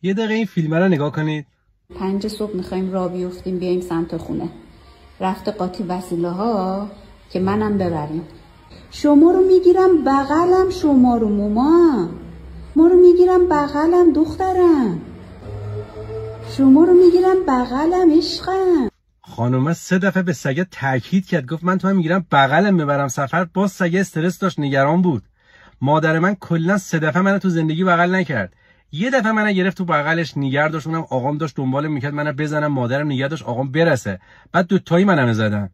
یه دقیقه این فیلم رو نگاه کنید. 5 صبح میخوایم راه بیفتیم بیایم سمت خونه. رفته قاطی وسیله ها که منم ببریم. شما رو میگیرم بغلم، شما رو موما، ما رو میگیرم بغلم دخترم، شما رو میگیرم بغلم عشقم. خانومه 3 دفعه به سگه تاکید کرد، گفت من تو هم میگیرم بغلم ببرم سفر. باز سگه استرس داشت، نگران بود. مادر من کلا 3 دفعه منو تو زندگی بغل نکرد. یه دفعه منو گرفت تو بغلش نگار داشت، اونم آقام داشت دنبال میکرد منو بزنم، مادرم نگار داشت آقام برسه. بعد دوتایی منو زدن.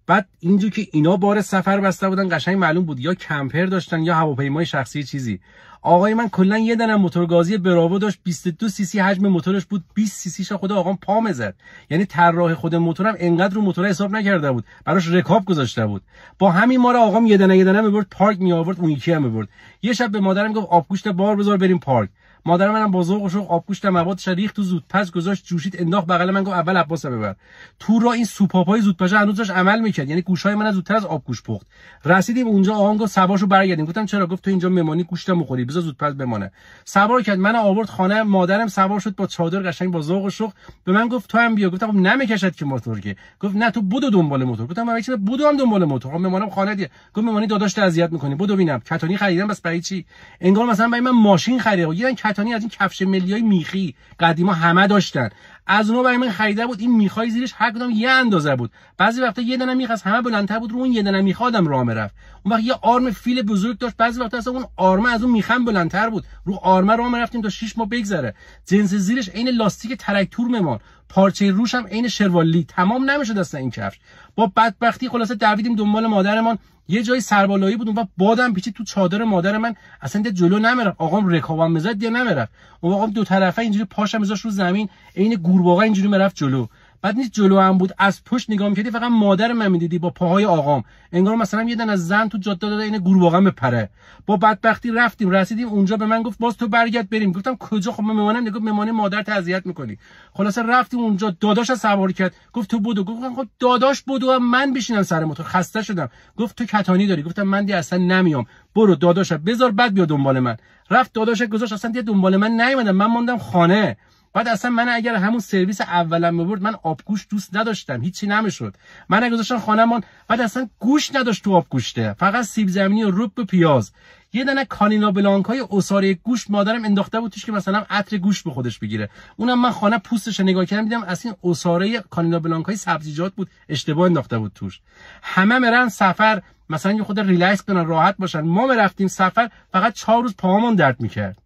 بعد اینجور که اینا بار سفر بسته بودن قشنگ معلوم بود یا کمپر داشتن یا هواپیمای شخصی چیزی. آقای من کلا یه دونه موتورگازی براوو داشت، 22 سی سی حجم موتورش بود، 20 سی سی شا خود آقام پا زد. یعنی طراح خود موتورم انقدر رو موتور حساب نکرده بود، براش رکاب گذاشته بود. با همین ما رو آقام یه دونه میبرد پارک می آورد، اون یکی هم میبرد. یه شب به مادرم گفت آبگوشت بار بذار بریم پارک. مادر منم با ذوق و شوق آبگوشت مواد ریخت تو زودپز گذاشت جوشید انداخت بغل من، گفت اول عباس ببر. تو را این سوپاپای زودپز هنوز داشت عمل میکرد، یعنی گوشای من زودتر از آبگوش پخت. رسیدیم اونجا آقام گفت سوارشو برگردیم. گفتم چرا؟ گفت تو اینجا میمونی گوشتم میخوری، بذار زودپز بمونه. سوار کرد منو آورد خانه، مادرم سوار شد با چادر قشنگ با ذوق و شوق به من گفت تو هم بیا. گفتم خب نمیکشد که موتور که. گفت نه تو بدو دنبال موتور. گفتم من چرا بدو هم دنبال موتور؟ خب میمونم خانه دیگه. گفت میمونی داداش اذیت میکنی، بدو ببینم. کتانی خریدم بس برای چی؟ انگار مثلا برای من ماشین خریدم. یه کتانی از این کفش ملیای میخی قدیما همه داشتن، از اونها برای من خریده بود. این میخای زیرش هر کدوم یه اندازه بود، بعضی وقتا یه دونه میخ از همه بلندتر بود، رو اون یه دونه میخ آدم راه میرفت. اون وقت یه آرم فیل بزرگ داشت، بعضی وقتا اصلا اون آرم از اون میخم بلندتر بود، رو آرم راه میرفتیم تا 6 ماه بگذره. جنس زیرش عین لاستیک تراکتور میمون، پارچه روش هم عین شروالی، تمام نمیشد اصلا این کفش. با بدبختی خلاصه دویدیم دنبال مادرمان. یه جای سربالایی بود اون وقت بادم پیچید تو چادر مادر من، اصلا ده جلو نمیرفت. آقام رکابم میزد دیگه نمیرفت. اون آقام دو طرفه اینجوری پاشم میذاشت رو زمین، عین گورباغه اینجوری میرفت جلو. بعد نیست جلو هم بود، از پشت نگاه می‌کردی فقط مادر من می‌دیدی با پاهای آقام، انگار مثلا یه دونه از زن تو جاده داده این گورباغه بپره. با بدبختی رفتیم رسیدیم اونجا، به من گفت باز تو برگرد بریم. گفتم کجا؟ خب من میمونم. گفت میمونی مادر اذیت می‌کنی. خلاص رفتیم اونجا، داداش سوار کرد، گفت تو بدو. گفتم خب داداش بدو، من بشینم سر موتور، خسته شدم. گفت تو کتانی داری. گفتم من دیگه اصلا نمیام، برو داداش بذار بعد بیا دنبال من. رفت داداش گذاشت، اصلا دیگه دنبال من نیومدم، من موندم خانه. بعد اصلا من اگر همون سرویس اولم میبرد، من آبگوشت دوست نداشتم، هیچی نمیشد. من گذاشتم خانه‌مان، بعد اصلا گوشت نداشت تو آبگوشته، فقط سیب زمینی و رب و پیاز. یه دونه کانینا بلانکای عصاره گوشت مادرم انداخته بود توش که مثلا عطر گوشت به خودش بگیره. اونم من خانه پوستش نگاه کردم دیدم اصلا عصاره کانینا بلانکای سبزیجات بود، اشتباه انداخته بود توش. همه میرن سفر مثلا یه خود ریلکس کنن راحت باشن، ما رفتیم سفر فقط 4 روز پاهامون درد میکرد.